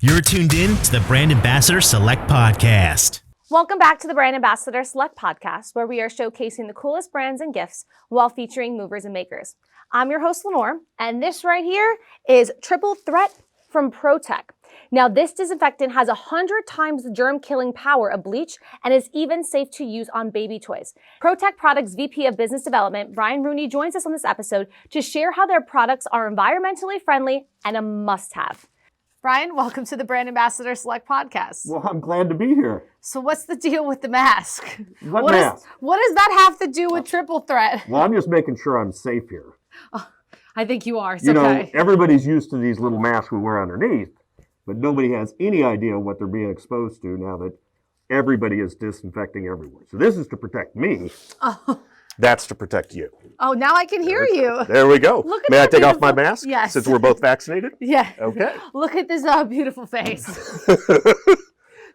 You're tuned in to the Brand Ambassador Select Podcast. Welcome back to the Brand Ambassador Select Podcast, where we are showcasing the coolest brands and gifts while featuring movers and makers. I'm your host, Lenore, and this right here is Triple Threat from Protek. Now, this disinfectant has 100 times the germ-killing power of bleach and is even safe to use on baby toys. Protek Products VP of Business Development, Brian Rooney, joins us on this episode to share how their products are environmentally friendly and a must-have. Brian, welcome to the Brand Ambassador Select Podcast. Well, I'm glad to be here. So what's the deal with the mask? What mask? What does that have to do with Triple Threat? Well, I'm just making sure I'm safe here. Oh, I think you are. It's you okay. know, everybody's used to these little masks we wear underneath, but nobody has any idea what they're being exposed to now that everybody is disinfecting everywhere. So this is to protect me. Oh. That's to protect you. Oh, now I can hear you. There we go. Look at May I that take off my beautiful- mask? Yes. Since we're both vaccinated? Yeah. Okay. Look at this beautiful face.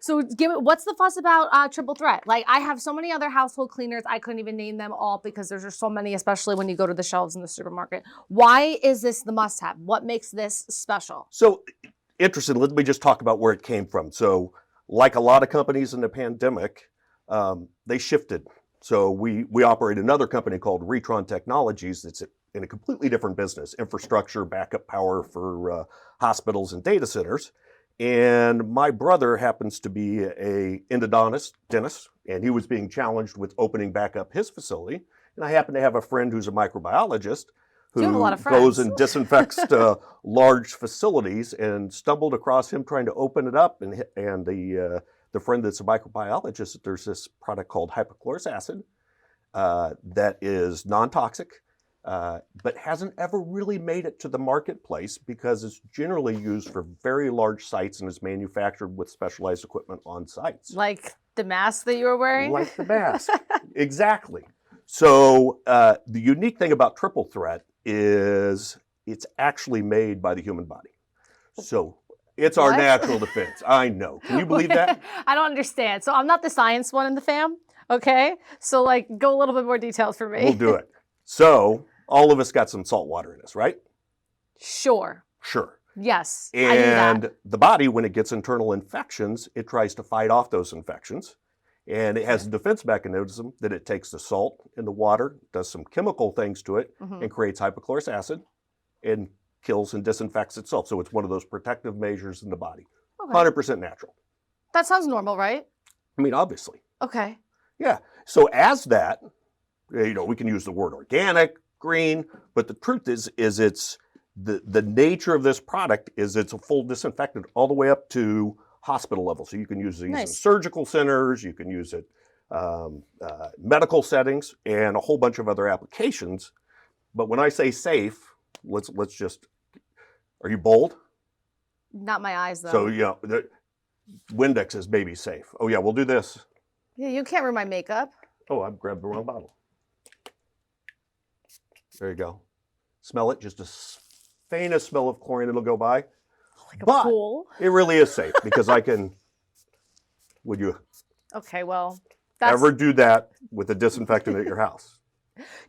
So what's the fuss about Triple Threat? Like, I have so many other household cleaners, I couldn't even name them all because there's just so many, especially when you go to the shelves in the supermarket. Why is this the must-have? What makes this special? So, interesting, let me just talk about where it came from. So, like a lot of companies in the pandemic, they shifted. So we operate another company called Retron Technologies that's in a completely different business, infrastructure, backup power for hospitals and data centers. And my brother happens to be a endodontist, dentist, and he was being challenged with opening back up his facility. And I happen to have a friend who's a microbiologist who You have a lot of friends. goes and disinfects large facilities, and stumbled across him trying to open it up. And the friend that's a microbiologist, there's this product called hypochlorous acid that is non-toxic, but hasn't ever really made it to the marketplace because it's generally used for very large sites and is manufactured with specialized equipment on sites. Like the mask that you were wearing? Like the mask. Exactly. So the unique thing about Triple Threat is it's actually made by the human body. So it's our What? natural defense. I know. Can you believe that? I don't understand. So I'm not the science one in the fam, okay? So like, go a little bit more details for me. We'll do it. So all of us got some salt water in us, right? Sure. Sure. Yes, I knew that. And the body, when it gets internal infections, it tries to fight off those infections. And it has a defense mechanism that it takes the salt in the water, does some chemical things to it, and creates hypochlorous acid and kills and disinfects itself. So it's one of those protective measures in the body. Okay. 100% natural. That sounds normal, right? I mean, obviously. Okay. Yeah. So as that, you know, we can use the word organic, green, but the truth is it's the nature of this product is it's a full disinfectant all the way up to hospital level. So you can use these in surgical centers, you can use it medical settings, and a whole bunch of other applications. But when I say safe, let's just, are you bold? Not my eyes, though. So, yeah, Windex is baby safe. Oh, yeah, we'll do this. Yeah, you can't ruin my makeup. Oh, I grabbed the wrong bottle. There you go. Smell it, just a faintest smell of chlorine that'll go by. Like a But pool. it really is safe because I can, would you Okay, well, that's... ever do that with a disinfectant at your house?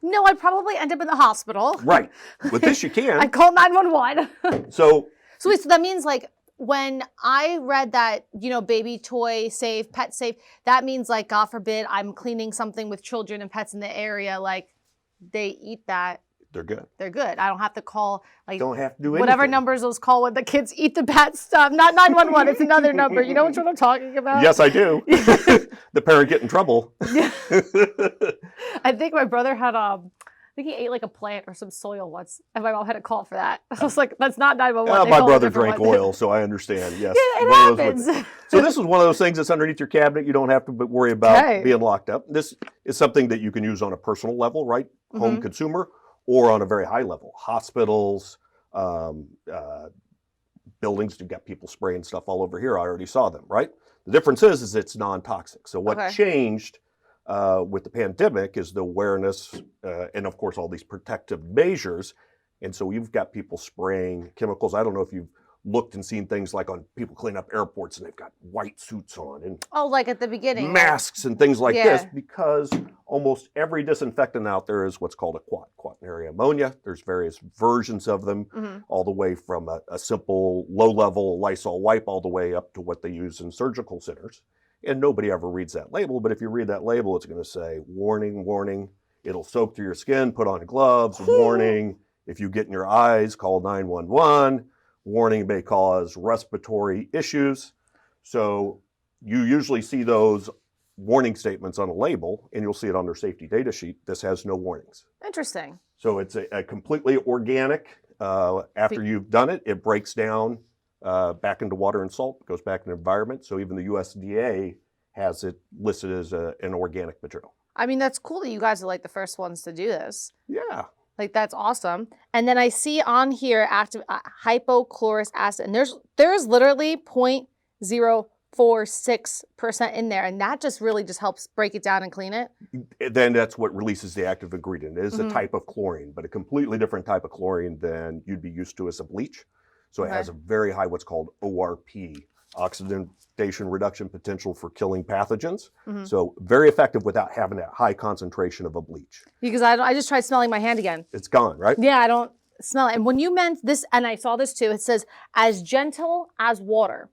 No, I'd probably end up in the hospital. Right. With this you can. I'd call 911. So So that means, like, when I read that, you know, baby toy safe, pet safe, that means, like, God forbid, I'm cleaning something with children and pets in the area, like, they eat that. they're good. They're good. I don't have to call, like, Don't have to do anything. whatever numbers those call when the kids eat the bad stuff. Not 911, it's another number. You know which one I'm talking about? Yes, I do. The parent get in trouble. Yeah. I think my brother had, I think he ate like a plant or some soil once, and my mom had to call for that. I was like, that's not 911. They My call it a brother different drank one. oil, so I understand. Yes. Yeah, it One of those happens. with- So this is one of those things that's underneath your cabinet. You don't have to worry about Right. being locked up. This is something that you can use on a personal level, right? Home consumer, or on a very high level. Hospitals, buildings, you've got people spraying stuff all over here. I already saw them, right? The difference is it's non-toxic. So what Okay. changed with the pandemic is the awareness and, of course, all these protective measures. And so you've got people spraying chemicals. I don't know if you've looked and seen things like on people clean up airports and they've got white suits on and Oh, like at the beginning. masks and things like Yeah. this, because almost every disinfectant out there is what's called a quaternary ammonia. There's various versions of them, all the way from a simple low-level Lysol wipe all the way up to what they use in surgical centers. And nobody ever reads that label, but if you read that label, it's going to say, warning, warning, it'll soak through your skin, put on gloves, warning, if you get in your eyes, call 911, warning may cause respiratory issues. So you usually see those warning statements on a label, and you'll see it on their safety data sheet. This has no warnings. Interesting. So it's a completely organic. After you've done it, it breaks down back into water and salt, goes back in the environment. So even the USDA has it listed as an organic material. I mean, that's cool that you guys are like the first ones to do this. Yeah. Like, that's awesome. And then I see on here active hypochlorous acid, and there's literally 0.046% in there, and that just really just helps break it down and clean it. Then that's what releases the active ingredient. It is a type of chlorine, but a completely different type of chlorine than you'd be used to as a bleach. So it has a very high what's called ORP, oxidation reduction potential for killing pathogens. So very effective without having that high concentration of a bleach. Because I just tried smelling my hand again. It's gone, right? Yeah, I don't smell it. And when you meant this, and I saw this too, it says as gentle as water.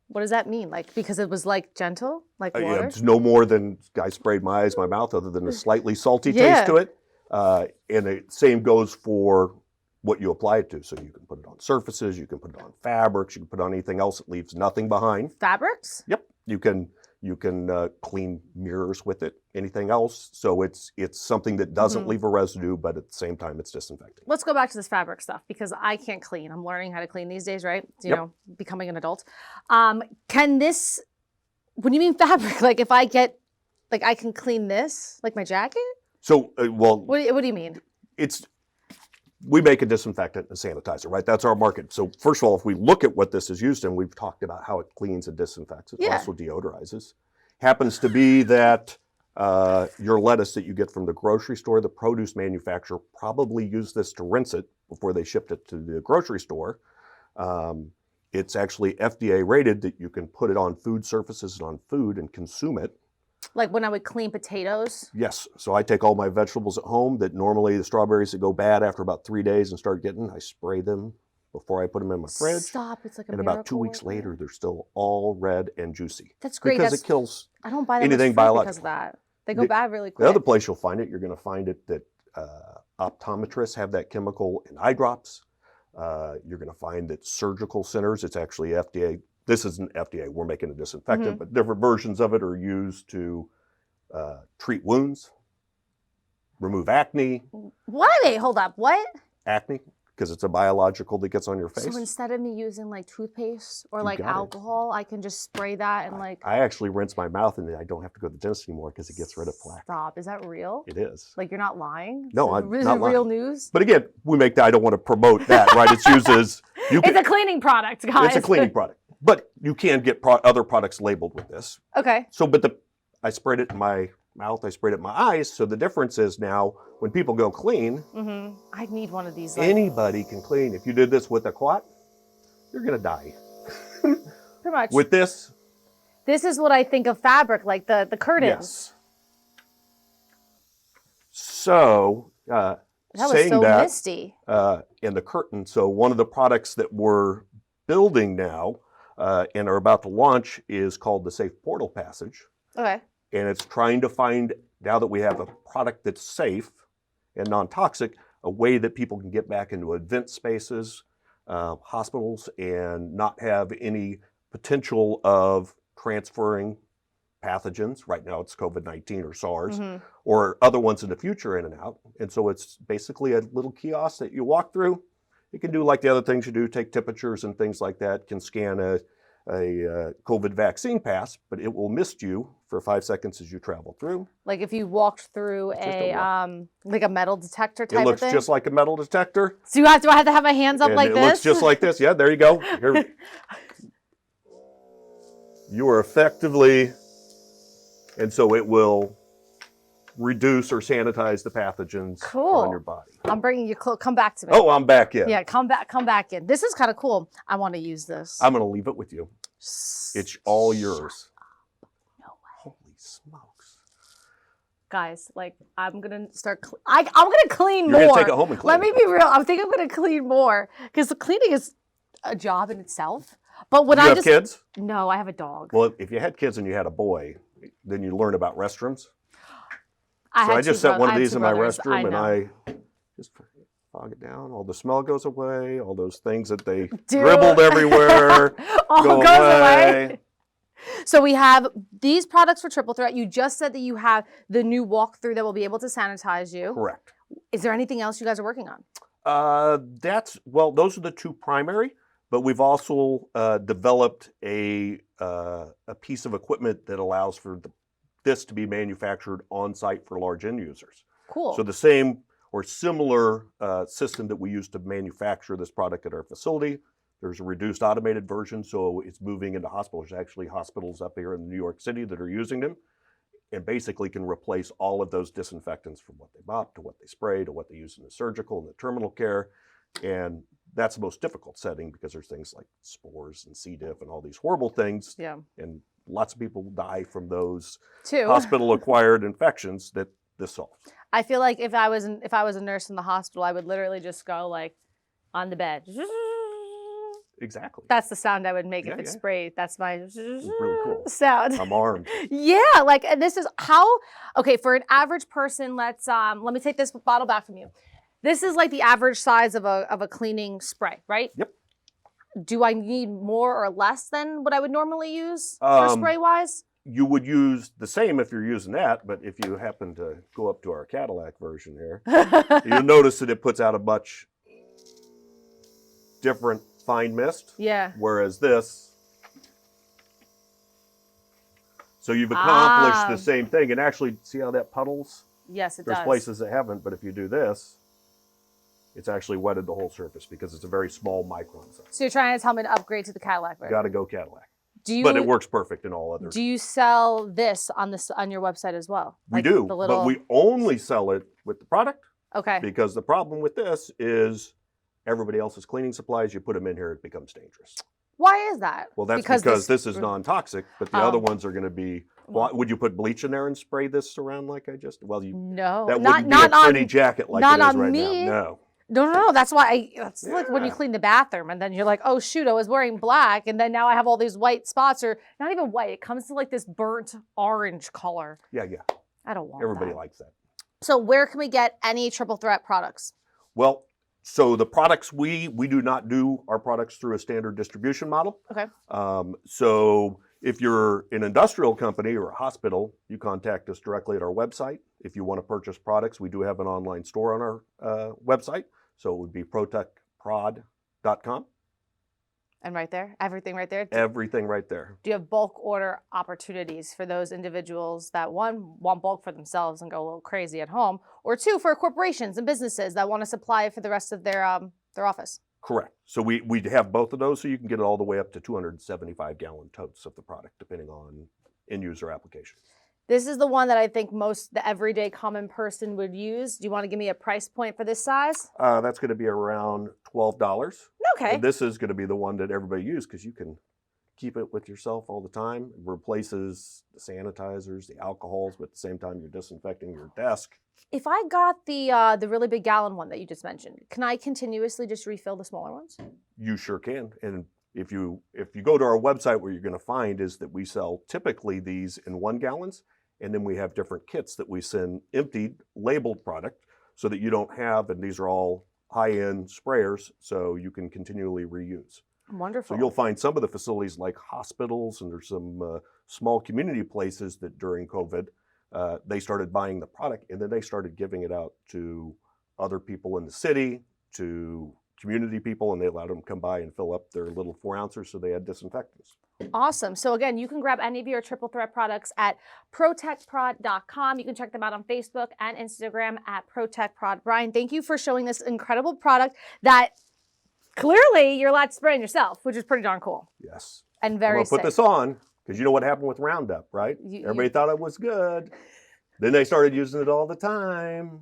What does that mean? Like, because it was like gentle, like water? Yeah, it's no more than I sprayed my eyes, my mouth, other than a slightly salty taste to it. And the same goes for what you apply it to. So you can put it on surfaces, you can put it on fabrics, you can put it on anything else that leaves nothing behind. Fabrics? Yep. You can clean mirrors with it, anything else. So it's something that doesn't leave a residue, but at the same time it's disinfecting. Let's go back to this fabric stuff, because I can't clean. I'm learning how to clean these days, right? You know, becoming an adult. Can this, when you mean fabric, like if I get, like I can clean this, like my jacket? So, well. What do you mean? We make a disinfectant and a sanitizer, right? That's our market. So first of all, if we look at what this is used in, we've talked about how it cleans and disinfects. It also deodorizes. Happens to be that your lettuce that you get from the grocery store, the produce manufacturer probably used this to rinse it before they shipped it to the grocery store. It's actually FDA rated that you can put it on food surfaces and on food and consume it. Like when I would clean potatoes? Yes. So I take all my vegetables at home that normally the strawberries that go bad after about 3 days and start getting, I spray them before I put them in my fridge. Stop. It's like a And about 2 weeks later, they're still all red and juicy. That's great. Because it kills I don't buy them anything because biological. of that. They go bad really quick. The other place you'll find it, you're going to find it that optometrists have that chemical in eye drops. You're going to find that surgical centers, it's actually FDA. This isn't FDA. We're making a disinfectant, but different versions of it are used to treat wounds, remove acne. What? Wait, hold up. What? Acne, because it's a biological that gets on your face. So instead of me using like toothpaste or like alcohol, I can just spray that and like. I actually rinse my mouth and I don't have to go to the dentist anymore because it gets rid of plaque. Stop. Is that real? It is. Like you're not lying? No, I'm is not it lying. real news? But again, we make that. I don't want to promote that, right? It's used as it's a cleaning product, guys. It's a cleaning product, but you can get other products labeled with this. Okay. So, I sprayed it in my mouth. I sprayed it in my eyes. So the difference is now when people go clean, I need one of these. Anybody can clean. If you did this with a quat, you're gonna die. Pretty much. With this. This is what I think of fabric, like the curtains. Yes. So, that was saying so that, misty. In the curtain, so one of the products that we're building now and are about to launch is called the Safe Portal Passage. Okay. And it's trying to find, now that we have a product that's safe and non-toxic, a way that people can get back into event spaces, hospitals, and not have any potential of transferring pathogens. Right now it's COVID-19 or SARS, or other ones in the future in and out. And so it's basically a little kiosk that you walk through. It can do like the other things you do, take temperatures and things like that, can scan a COVID vaccine pass, but it will mist you for 5 seconds as you travel through. Like if you walked through like a metal detector type of thing? It looks just like a metal detector. So do I have to have my hands up like this? this? It looks just like this. Yeah, there you go. Here. You are effectively, and so it will reduce or sanitize the pathogens on your body. I'm bringing you close. Come back to me. Oh, I'm back in. Yeah, come back in. This is kind of cool. I want to use this. I'm going to leave it with you. It's all yours. No way. Holy smokes. Guys, like, I'm going to start, I'm going to clean You're more. going to take it home and clean Let me be real. I think I'm going to clean more because the cleaning is a job in itself. But when you have kids? No, I have a dog. Well, if you had kids and you had a boy, then you learn about restrooms. I just set one of these in my restroom and I just fog it down. All the smell goes away. All those things that they Dude. dribbled everywhere all go goes away. So we have these products for Triple Threat. You just said that you have the new walkthrough that will be able to sanitize you. Correct. Is there anything else you guys are working on? Those are the two primary, but we've also developed a piece of equipment that allows for this to be manufactured on site for large end users. Cool. So the same or similar system that we use to manufacture this product at our facility, there's a reduced automated version, so it's moving into hospitals. There's actually hospitals up here in New York City that are using them and basically can replace all of those disinfectants from what they mop to what they spray to what they use in the surgical and the terminal care. And that's the most difficult setting because there's things like spores and C. diff and all these horrible things. Yeah. And lots of people die from those Too. hospital-acquired infections that this solves. I feel like if I was a nurse in the hospital, I would literally just go like on the bed. Exactly. That's the sound I would make if it's yeah. sprayed. That's my It's really cool. sound. I'm armed. Yeah, like, and this is how, okay, for an average person, let me take this bottle back from you. This is like the average size of a cleaning spray, right? Yep. Do I need more or less than what I would normally use for spray-wise? You would use the same if you're using that, but if you happen to go up to our Cadillac version here, you'll notice that it puts out a much different fine mist. Yeah. Whereas this, so you've accomplished the same thing. And actually, see how that puddles? Yes, it There's does. places that haven't, but if you do this, it's actually wetted the whole surface because it's a very small micron size. So you're trying to tell me to upgrade to the Cadillac version? Got to go Cadillac. But it works perfect in all other. Do you sell this on your website as well? We Like do, the little... but we only sell it with the product. Okay. Because the problem with this is everybody else's cleaning supplies, you put them in here, it becomes dangerous. Why is that? Well, that's because this is non-toxic, but the other ones are going to be. Well, would you put bleach in there and spray this around like I just? Well, you. No, That wouldn't be a pretty jacket like not it is on right me. now. No. That's why it's like when you clean the bathroom and then you're like, oh shoot, I was wearing black and then now I have all these white spots, or not even white. It comes to like this burnt orange color. Yeah. I don't want Everybody that. likes that. So where can we get any Triple Threat products? Well, so the products we do not do our products through a standard distribution model. Okay. So if you're an industrial company or a hospital, you contact us directly at our website. If you want to purchase products, we do have an online store on our website. So it would be protekprod.com. And right there, everything right there. Everything right there. Do you have bulk order opportunities for those individuals that, one, want bulk for themselves and go a little crazy at home, or two, for corporations and businesses that want to supply it for the rest of their office? Correct. So we have both of those, so you can get it all the way up to 275-gallon totes of the product, depending on end-user application. This is the one that I think the everyday common person would use. Do you want to give me a price point for this size? That's going to be around $12. Okay. And this is going to be the one that everybody uses because you can keep it with yourself all the time. It replaces the sanitizers, the alcohols, but at the same time you're disinfecting your desk. If I got the really big gallon one that you just mentioned, can I continuously just refill the smaller ones? You sure can. And if you go to our website, what you're going to find is that we sell typically these in 1 gallons, and then we have different kits that we send emptied, labeled product so that you don't have, and these are all high-end sprayers, so you can continually reuse. Wonderful. So you'll find some of the facilities like hospitals, and there's some small community places that during COVID, they started buying the product, and then they started giving it out to other people in the city, to community people, and they allowed them to come by and fill up their little 4-ounces so they had disinfectants. Awesome. So again, you can grab any of your Triple Threat products at protekprod.com. You can check them out on Facebook and Instagram at protekprod. Brian, thank you for showing this incredible product that clearly you're allowed to spray on yourself, which is pretty darn cool. Yes. And very I'm going to put this on because you know what happened with Roundup, right? Everybody thought it was good. Then they started using it all the time.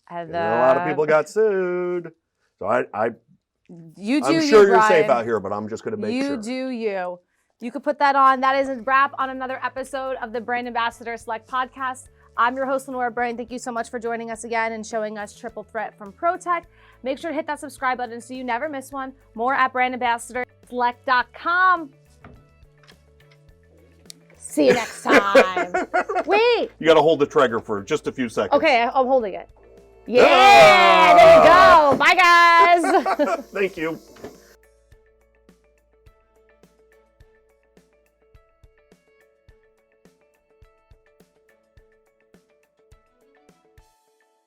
And a lot of people got sued. So I'm sure you're safe out here, but I'm just going to make sure. You do you. You could put that on. That is a wrap on another episode of the Brand Ambassador Select Podcast. I'm your host, Lenora Brain. Thank you so much for joining us again and showing us Triple Threat from Protek. Make sure to hit that subscribe button so you never miss one. More at brandambassadorselect.com. See you next time. Wait. You got to hold the trigger for just a few seconds. Okay, I'm holding it. Yeah, there you go. Bye, guys. Thank you.